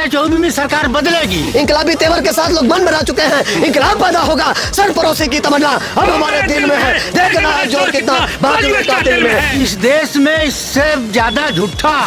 2024 में सरकार बदलेगी। इंकलाबी तेवर के साथ लोग मन बना चुके हैं, इंकलाब पैदा होगा, सरफरोशी की तमन्ना अब हमारे दिल में है, देखना है जोर कितना बहादुर का दिल में है। इस देश में इससे ज्यादा झूठा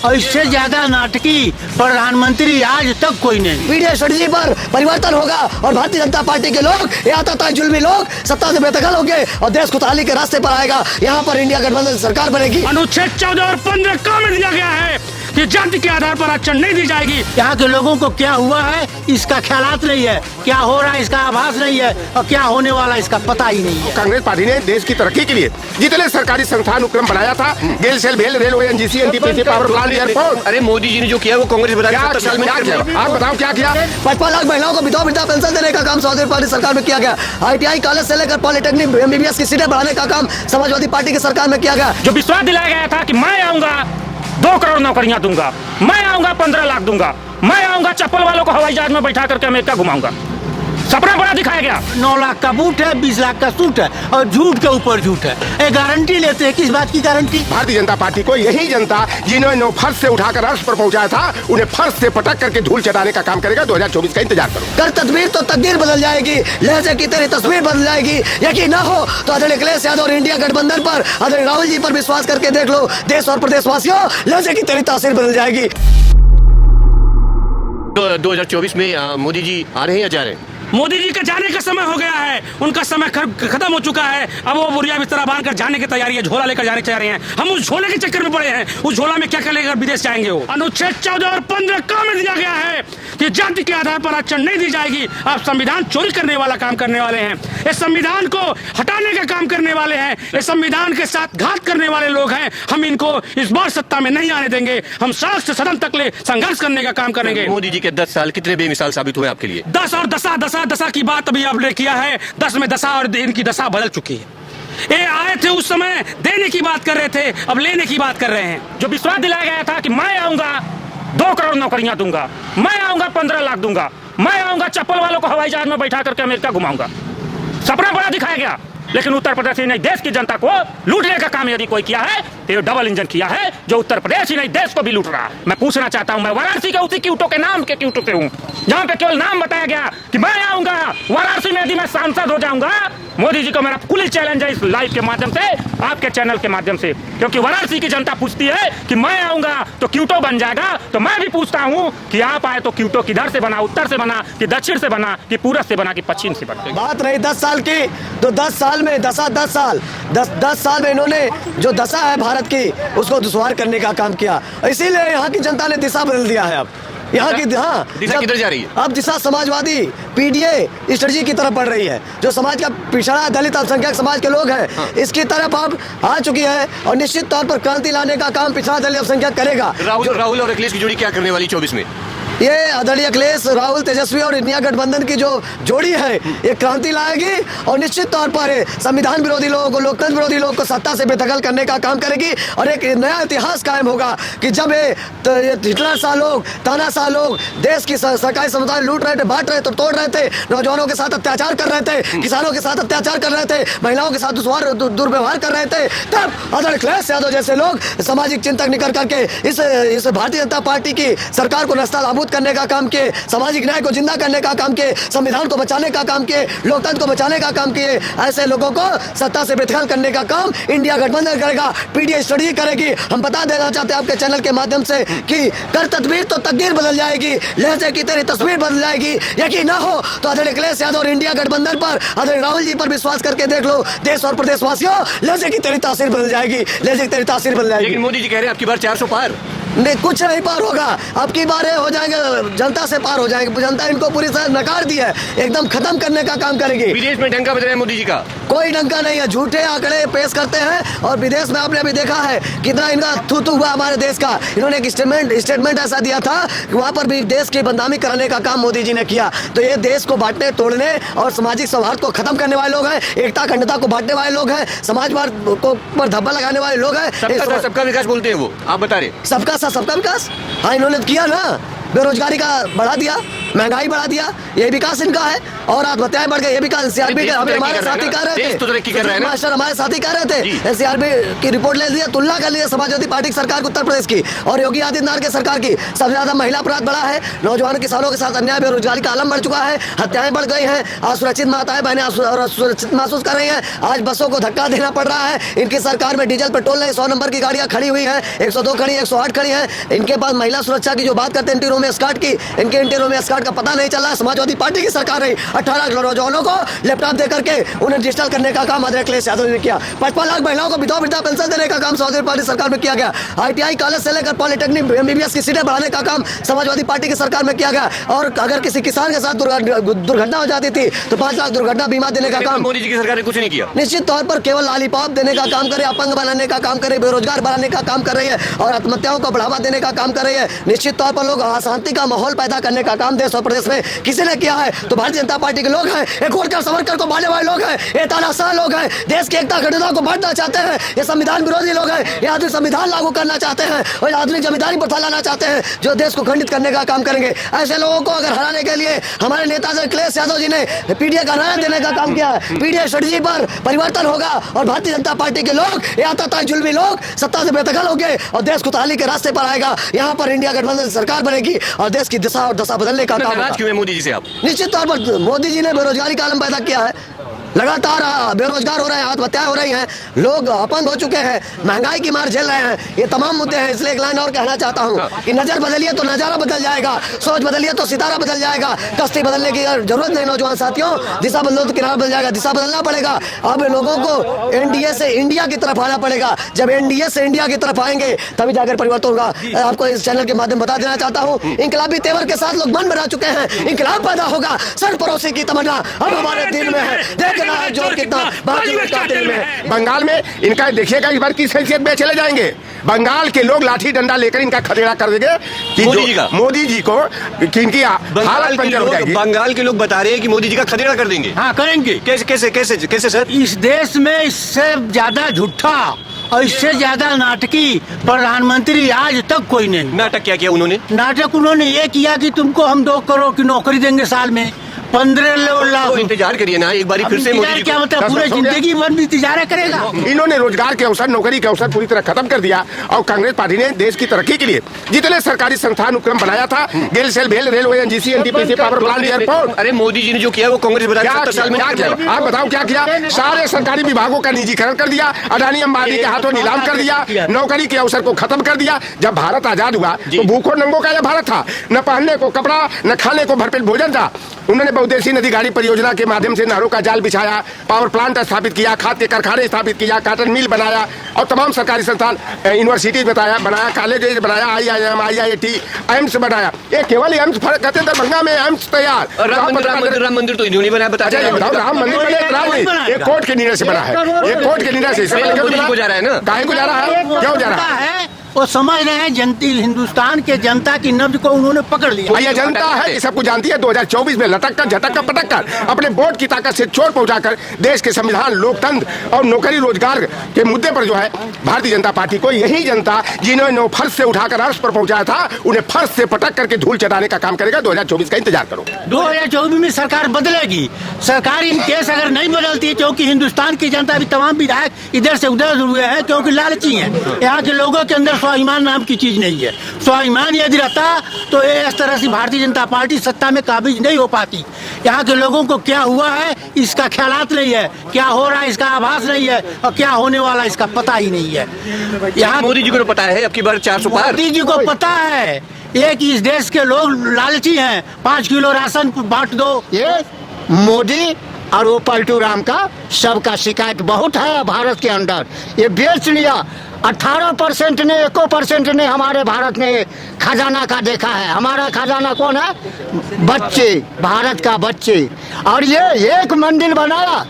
और इससे ज्यादा नाटकी प्रधानमंत्री आज तक कोई नहीं। पीडीए स्ट्रेटजी पर परिवर्तन होगा और भारतीय जनता पार्टी के लोग, ये आताताई जुल्मी लोग सत्ता से बेदखल होंगे और देश खुशहाली के रास्ते पर आएगा। यहाँ पर इंडिया गठबंधन सरकार बनेगी। अनुच्छेद 14 और 15 काम में दिया गया है कि जाति के आधार पर आरक्षण नहीं दी जाएगी। यहाँ के लोगों को क्या हुआ है इसका ख्यालात नहीं है, क्या हो रहा है इसका आभास नहीं है और क्या होने वाला इसका पता ही नहीं है। कांग्रेस पार्टी ने देश की तरक्की के लिए जितने सरकारी संस्थान उपक्रम बनाया था, गेल सेल भेल railway NGC NTPC power plant airport, अरे मोदी जी ने जो किया वो कांग्रेस क्या किया? आप बताओ क्या किया? 55 लाख महिलाओं को विधवा वृद्धा पेंशन देने का काम समाजवादी पार्टी सरकार में किया गया। ITI कॉलेज से लेकर पॉलिटेक्निक MBBS की सीटें बढ़ाने का काम समाजवादी पार्टी की सरकार में किया गया। जो विश्वास दिलाया गया था कि मैं आऊंगा 2 करोड़ नौकरियां दूंगा, मैं आऊंगा 15 लाख दूंगा, मैं आऊंगा चप्पल वालों को हवाई जहाज में बैठा करके अमेरिका घुमाऊंगा, सपना बड़ा दिखाया गया। 9 लाख का बूट है, 20 लाख का सूट है और झूठ के ऊपर झूठ है। ये गारंटी लेते हैं, किस बात की गारंटी? भारतीय जनता पार्टी को यही जनता जिन्होंने फर्श से उठाकर अर्श पर पहुंचाया था, उन्हें फर्श से पटक करके धूल चटाने का काम करेगा। 2024 का इंतजार करो। कर तदबीर तो तकदीर बदल जाएगी, लहजे की तेरी तस्वीर बदल जाएगी। यकीन न हो तो आदरणीय अखिलेश यादव और इंडिया गठबंधन पर आदरणीय राहुल जी पर विश्वास करके देख लो। देश और प्रदेशवासियों, लहजे की तेरी तासीर बदल जाएगी। 2024 में मोदी जी आ रहे हैं या जा रहे हैं? मोदी जी के जाने का समय हो गया है, उनका समय खत्म हो चुका है। अब वो बुरिया बिस्तरा बांध कर जाने की तैयारी है, झोला लेकर जाने की तैयारी है। हम उस झोले के चक्कर में पड़े हैं, उस झोला में क्या क्या लेकर विदेश जाएंगे वो। अनुच्छेद 14 और 15 काम में दिया गया है कि जाति के आधार पर आरक्षण नहीं दी जाएगी। आप संविधान चोरी करने वाला काम करने वाले हैं, इस संविधान को हटाने का काम करने वाले हैं, इस संविधान के साथ घात करने वाले लोग हैं। हम इनको इस बार सत्ता में नहीं आने देंगे। हम सात से सदन तक ले संघर्ष करने का काम करेंगे। मोदी जी के 10 साल कितने बेमिसाल साबित हुए आपके लिए? 10 और दशा की बात अभी आपने किया है। 10 में दशा और इनकी दशा बदल चुकी है। ये आए थे उस समय देने की बात कर रहे थे, अब लेने की बात कर रहे हैं। जो विश्वास दिलाया गया था कि मैं आऊंगा 2 करोड़ नौकरियां दूंगा, मैं आऊंगा 15 लाख दूंगा, मैं आऊंगा चप्पल वालों को हवाई जहाज में बैठा करके अमेरिका घुमाऊंगा, सपना बड़ा दिखाया गया। लेकिन उत्तर प्रदेश ही नहीं देश की जनता को लूटने का काम यदि कोई किया है तो ये डबल इंजन किया है, जो उत्तर प्रदेश ही नहीं देश को भी लूट रहा है। मैं पूछना चाहता हूं, मैं वाराणसी के उसी क्यूटो के नाम के क्यूटो से हूं, जहां पे केवल नाम बताया गया कि मैं आऊंगा वाराणसी में, यदि मैं सांसद हो जाऊंगा। मोदी जी को मेरा खुली चैलेंज है इस लाइव के माध्यम से, आपके चैनल के माध्यम से, क्योंकि वाराणसी की जनता पूछती है कि मैं आऊंगा तो क्यूटो बन जाएगा। तो मैं भी पूछता हूं कि आप आए तो क्यूटो किधर से बना, उत्तर से बना कि दक्षिण से बना कि पूरब से बना कि पश्चिम से बना? बात रही 10 साल की, तो 10 साल में 10 साल में इन्होंने जो दशा है भारत की उसको दुश्वार करने का काम किया। इसीलिए यहाँ की जनता ने दिशा बदल दिया है। अब यहाँ की दिशा किधर जा रही है? अब दिशा समाजवादी पीडीए स्ट्रेटजी की तरफ बढ़ रही है। जो समाज का पिछड़ा दलित अल्पसंख्यक समाज के लोग हैं, इसकी तरफ अब आ चुकी है और निश्चित तौर पर क्रांति लाने का काम पिछड़ा दलित अल्पसंख्यक करेगा। राहुल और अखिलेश की जोड़ी क्या करने वाली 24 में? ये आदरणीय अखिलेश, राहुल, तेजस्वी और इंडिया गठबंधन की जो जोड़ी है, ये क्रांति लाएगी और निश्चित तौर पर संविधान विरोधी लोगों को, लोकतंत्र विरोधी लोगों को सत्ता से बेदखल करने का काम करेगी। और एक नया इतिहास कायम होगा कि जब ये हिटलर सा लोग, तानाशाह लोग देश की सरकारी समुदाय लूट रहे थे, बांट रहे थे, तोड़ रहे थे, नौजवानों के साथ अत्याचार कर रहे थे, किसानों के साथ अत्याचार कर रहे थे, महिलाओं के साथ दुर्व्यवहार कर रहे थे, तब आदरणीय अखिलेश यादव जैसे लोग सामाजिक चिंतक निकल करके इस भारतीय जनता पार्टी की सरकार को नस्ता नाबूद करने का काम किए, सामाजिक न्याय को जिंदा करने का काम किए, संविधान को बचाने का काम किए, लोकतंत्र को बचाने का काम किए। ऐसे लोगों को सत्ता से बेदखल करने का काम इंडिया गठबंधन करेगा, पीडीए स्टडी करेगी। हम बता देना चाहते हैं आपके चैनल के माध्यम से कि कर तदबीर तो तकदीर बदल जाएगी, लहजे की तेरी तस्वीर बदल जाएगी। यकीन न हो तो आदरणीय अखिलेश यादव और इंडिया गठबंधन पर आदरणीय राहुल जी पर विश्वास करके देख लो। देश और प्रदेशवासियों, लहजे की तेरी तासीर बदल जाएगी, लहजे की तेरी तासीर बदल जाएगी। लेकिन मोदी जी कह रहे हैं आपकी बार 400 पार। नहीं, कुछ नहीं पार होगा। अब की बार हो जाएंगे, जनता से पार हो जाएंगे। जनता इनको पूरी तरह नकार दी है, एकदम खत्म करने का काम करेगी। विदेश में डंका बज रहा है मोदी जी का? कोई डंका नहीं है, झूठे आंकड़े पेश करते हैं। और विदेश में आपने अभी देखा है कितना इनका थू हुआ हमारे देश का। इन्होंने एक स्टेटमेंट ऐसा दिया था कि वहाँ पर भी देश की बदनामी कराने का काम मोदी जी ने किया। तो ये देश को बांटने, तोड़ने और सामाजिक सौहार्द को खत्म करने वाले लोग हैं, एकता अखंडता को बांटने वाले लोग हैं, समाजवाद को पर धब्बा लगाने वाले लोग हैं। सबका विकास बोलते हैं वो, आप बता रहे? सबका विकास, हाँ इन्होंने किया ना, बेरोजगारी का बढ़ा दिया, महंगाई बढ़ा दिया, ये विकास इनका है। और आत्महत्याएं बढ़ गई, ये विकास सीआरपी के हमारे साथी कह रहे देश तो तरक्की कर रहा है ना। मास्टर हमारे साथी कह रहे थे, सीआरपी की रिपोर्ट ले ली, तुलना कर ली समाजवादी पार्टी की सरकार उत्तर प्रदेश की और योगी आदित्यनाथ की सरकार की। सबसे ज्यादा महिला अपराध बढ़ा है, नौजवान किसानों के साथ अन्याय बेरोजगारी का आलम बढ़ चुका है, हत्याएं बढ़ गई हैं, असुरक्षित माताएं बहनें असुरक्षित महसूस कर रही हैं। आज बसों को धक्का देना पड़ रहा है, इनकी सरकार में डीजल पेट्रोल नहीं, 100 नंबर की गाड़ियां खड़ी हुई हैं, 102 खड़ी, 108 खड़ी हैं। इनके पास महिला सुरक्षा की जो बात करते हैं एंटी रोमियो स्कॉट की, इनके एंटी रोमियो स्कॉट का पता नहीं चल रहा है। समाजवादी पार्टी की सरकार रही, 18 नौजवानों को लैपटॉप देकर के उन्हें डिजिटल करने का काम अखिलेश यादव ने किया। 55 लाख महिलाओं को विधवा वृद्धा पेंशन देने का काम समाजवादी पार्टी सरकार में किया गया। ITI कॉलेज से लेकर पॉलिटेक्निक MBBS की सीटें बढ़ाने का काम समाजवादी पार्टी की सरकार में किया गया। और अगर किसी किसान के साथ दुर्घटना हो जाती थी तो 5 लाख दुर्घटना बीमा देने का काम मोदी जी की सरकार ने कुछ नहीं किया। निश्चित तौर पर केवल लॉलीपॉप देने का काम करे, अपंग बनाने का काम करे, बेरोजगार बनाने का काम कर रही है और आत्महत्याओं को बढ़ावा देने का काम कर रही है। निश्चित तौर पर लोग अशांति का माहौल पैदा करने का काम देश और प्रदेश में किसी ने किया है तो भारतीय जनता पार्टी के लोग हैं, एक होटकर सावरकर को मारने वाले लोग हैं, ये तानाशाह लोग हैं, देश की एकता अखंडता को बांटना चाहते हैं, ये संविधान विरोधी लोग हैं, ये आधुनिक संविधान लागू करना चाहते हैं और आधुनिक जमींदारी प्रथा लाना चाहते हैं जो देश को खंडित करने का काम करेंगे। ऐसे लोगों को अगर हराने के लिए हमारे नेता अखिलेश यादव जी ने PDA का नारा देने का काम किया है। PDA स्ट्रेटजी पर परिवर्तन होगा और भारतीय जनता पार्टी के लोग, ये आतताई जुल्मी लोग सत्ता से बेदखल होंगे और देश खुशहाली के रास्ते पर आएगा। यहाँ पर इंडिया गठबंधन सरकार बनेगी और देश की दिशा और दशा बदलने का काम होगा। क्यों है मोदी जी से आप? निश्चित तौर पर मोदी जी ने बेरोजगारी का आलम पैदा किया है, लगातार बेरोजगार हो रहे हैं, आत्महत्याएं हो रही हैं, लोग अपंग हो चुके हैं, महंगाई की मार झेल रहे हैं, ये तमाम मुद्दे हैं। इसलिए एक लाइन और कहना चाहता हूं कि नजर बदलिए तो नजारा बदल जाएगा, सोच बदलिए तो सितारा बदल जाएगा। कश्ती बदलने की जरूरत नहीं नौजवान साथियों, दिशा बदलो तो किनारा बदल जाएगा। दिशा बदलना पड़ेगा, अब लोगों को NDA से इंडिया की तरफ आना पड़ेगा। जब NDA से इंडिया की तरफ आएंगे तभी जाकर परिवर्तन होगा। आपको इस चैनल के माध्यम बता देना चाहता हूँ, इंकलाबी तेवर के साथ लोग मन बना चुके हैं, इंकलाब पैदा होगा, सरपरोसी की तमन्ना अब हमारे दिल में है, देखना है जोर कितना बंगाल में इनका देखिएगा इस बार किस हैसियत में चले जाएंगे। बंगाल के लोग लाठी डंडा लेकर इनका खदेड़ा कर देंगे कि मोदी जी को कि इनकी हालत बंजर हो जाएगी। बंगाल के लोग बता रहे हैं कि मोदी जी का खदेड़ा कर देंगे। हाँ करेंगे। कैसे कैसे कैसे कैसे सर? इस देश में इससे ज्यादा झूठा और इससे ज्यादा नाटकी प्रधानमंत्री आज तक कोई नहीं। नाटक क्या किया उन्होंने? नाटक उन्होंने ये किया कि तुमको हम 2 करोड़ की नौकरी देंगे साल में, 15 लाख। तो इंतजार करिए ना एक बार फिर से मोदी जी क्या मतलब पूरे जिंदगी भर भी इंतजार करेगा? इन्होंने रोजगार के अवसर, नौकरी के अवसर पूरी तरह खत्म कर दिया और कांग्रेस पार्टी ने देश की तरक्की के लिए जितने सरकारी संस्थान उपक्रम बनाया था, गेल सेल भेल railway NGC NTPC power plant airport, अरे मोदी जी ने जो किया वो कांग्रेस आप बताओ क्या किया? सारे सरकारी विभागों का निजीकरण कर दिया, अडानी अंबानी के हाथों नीलाम कर दिया, नौकरी के अवसर को खत्म कर दिया। जब भारत आजाद हुआ तो भूखों नंगों का यह भारत था, न पहनने को कपड़ा न खाने को भरपेट भोजन था। उन्होंने बहुउद्देशीय नदी गाड़ी परियोजना के माध्यम से नहरों का जाल बिछाया, पावर प्लांट स्थापित किया, खाद के कारखाने स्थापित किया, कॉटन मिल बनाया और तमाम सरकारी संस्थान, यूनिवर्सिटी बनाया, कॉलेज बनाया, IIM IIT एम्स बनाया। ये केवल एम्स कहते थे, दरभंगा में एम्स तैयार। राम मंदिर तो इन्होंने बनाया। बताया राम मंदिर एक कोर्ट के निर्णय से बना है, एक कोर्ट के निर्णय से जा रहा है ना। काहे को जा रहा है, क्यों जा रहा है? वो समझ रहे हैं हिंदुस्तान के जनता की नब्ज को उन्होंने पकड़ लिया। ये जनता है कि सब कुछ जानती है। 2024 में लटक कर झटक कर पटक कर अपने वोट की ताकत से चोट पहुंचाकर देश के संविधान, लोकतंत्र और नौकरी रोजगार के मुद्दे पर जो है भारतीय जनता पार्टी को, यही जनता जिन्होंने फर्श से उठाकर अर्श पर पहुंचाया था, उन्हें फर्श से पटक करके धूल चटाने का काम करेगा। 2024 का इंतजार करो। 2024 में सरकार बदलेगी। सरकार इन केस अगर नहीं बदलती, क्योंकि हिंदुस्तान की जनता भी तमाम विधायक इधर से उधर हुए हैं क्योंकि लालची हैं। यहाँ के लोगों के अंदर स्वाभिमान नाम की चीज नहीं है। स्वाभिमान यदि रहता तो इस तरह से भारतीय जनता पार्टी सत्ता में काबिज नहीं हो पाती। यहाँ के लोगों को क्या हुआ है इसका ख्यालात नहीं है, क्या हो रहा है इसका आभास नहीं है और क्या होने वाला इसका पता ही नहीं है। यहाँ मोदी जी को पता है अब की बार 400 पार। मोदी जी को पता है एक इस देश के लोग लालची हैं, 5 किलो राशन बांट दो। ये मोदी और वो पलटू राम का सबका शिकायत बहुत है भारत के अंदर। ये बेच लिया 18% ने 1% ने हमारे भारत में खजाना का देखा है। हमारा खजाना कौन है? बच्चे, भारत का बच्चे। और ये एक मंदिर बनाया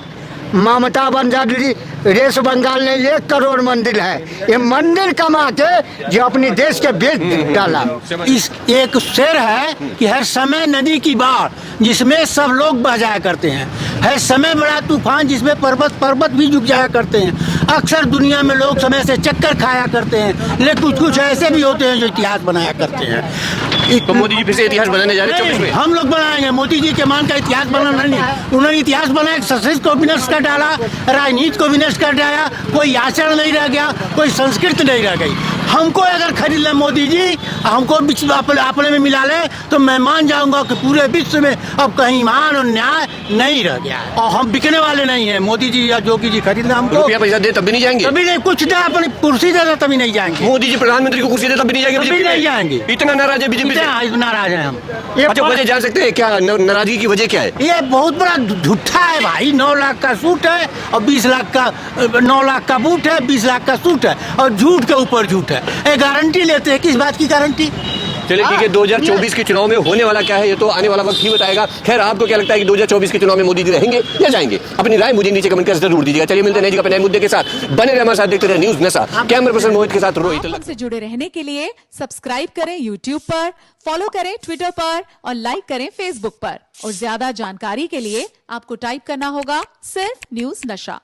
ममता बनर्जी रेस बंगाल ने 1 करोड़ मंदिर है। ये मंदिर कमा के जो अपनी देश के बेच डाला। इस एक शेर है कि हर समय नदी की बाढ़ जिसमें सब लोग बह जाया करते हैं, हर समय बड़ा तूफान जिसमें पर्वत भी झुक जाया करते हैं। अक्सर दुनिया में लोग समय से चक्कर खाया करते हैं, लेकिन कुछ कुछ ऐसे भी होते हैं जो इतिहास बनाया करते हैं। तो मोदी जी फिर से इतिहास बनाने जा रहे हैं 24 में। हम लोग बनाएंगे, मोदी जी के मान का इतिहास बनाना नहीं। उन्होंने इतिहास बनाया, संस्कृत को विनष्ट कर डाला, राजनीति को विनष्ट कर डाला, कोई आचरण नहीं रह गया, कोई संस्कृति नहीं रह गई। हमको अगर खरीद ले मोदी जी, हमको अपने में मिला ले, तो मैं मान जाऊंगा कि पूरे विश्व में अब कहीं ईमान और न्याय नहीं रह गया है। और हम बिकने वाले नहीं है। मोदी जी या जोगी जी खरीद ले हमको, रुपया पैसा दे तब भी नहीं जाएंगे। कभी नहीं, कुछ दे, अपनी कुर्सी दे दे तभी नहीं जाएंगे। मोदी जी प्रधानमंत्री को कुर्सी दे तब भी नहीं जाएंगे। कभी बीजेपी नहीं में? जाएंगे। इतना नाराज है बीजेपी से। नाराज है हम। अच्छा, वजह जान सकते हैं क्या? नाराजगी की वजह क्या है? ये बहुत बड़ा झूठा है भाई। 9 लाख का सूट है और 20 लाख का 9 लाख का बूट है, 20 लाख का सूट है, और झूठ के ऊपर झूठ है। ये गारंटी लेते हैं, किस बात की गारंटी? चलिए ठीक है, 2024 के चुनाव में होने वाला क्या है ये तो आने वाला वक्त ही बताएगा। खैर, आपको क्या लगता है कि 2024 के चुनाव में मोदी जी रहेंगे या जाएंगे? अपनी राय मुझे नीचे कमेंट कर जरूर दीजिएगा। चलिए मिलते हैं नई जगह पे नए मुद्दे के साथ। बने रहे हमारे साथ, देखते रहे न्यूज़ नशा। कैमरा पर्सन मोहित के साथ रोहित। हमसे जुड़े रहने के लिए सब्सक्राइब करें YouTube पर, फॉलो करें Twitter पर और लाइक करें Facebook पर। और ज्यादा जानकारी के लिए आपको टाइप करना होगा सिर्फ न्यूज़ नशा।